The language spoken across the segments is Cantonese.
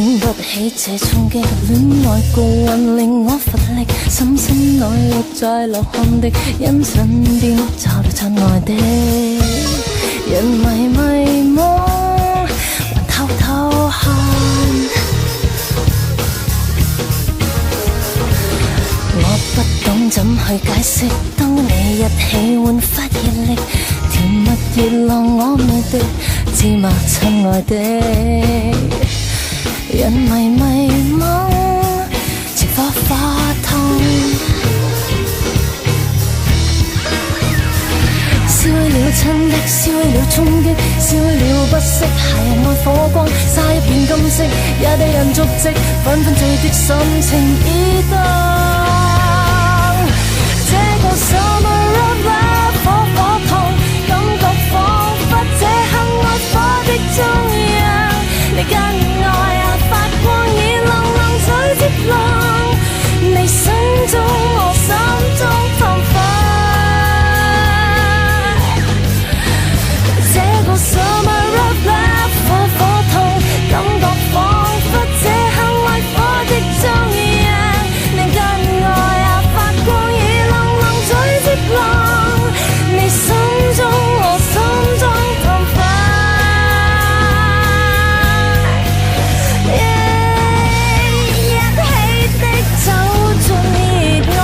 經不起這衝擊，戀愛過運令我乏力，深深內力在流汗的，因身邊找到親愛的，人迷惘，還偷偷看。我不懂怎去解釋，當你一起煥發熱力，甜蜜熱浪我未敵，知嗎親愛的，人迷惘，似火花痛。燒了親的，燒了衝擊，燒了不息，係愛火光，沙一片金色，也被人足跡，紛紛醉的心情已凍。這個 summer of love 火火痛，感覺彷彿這刻愛火的中央，你跟愛啊發光已冷冷水接浪，你心中我心中彷彿。這個 summer of love 火火痛，感覺彷彿這刻愛火的中央，你跟愛啊發光已冷冷水接浪，你心中我心中彷彿。一起的走進熱愛。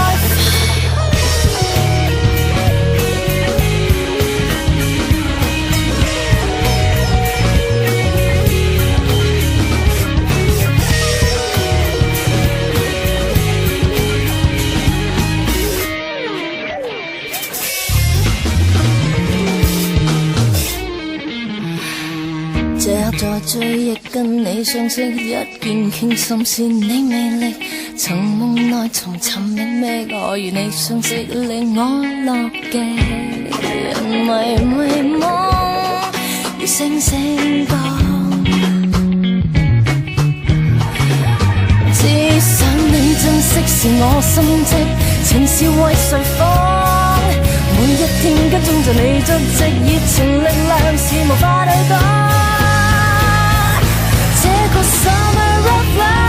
這刻在追憶跟你相識，一見傾心是你魅力，曾夢內從尋覓覓，我與你相識令我樂極，人迷惘，如星星光，只想你珍惜是我心跡，情是為誰放？每一天跟蹤着你足跡，熱情力量是無法對擋。這個 summer of love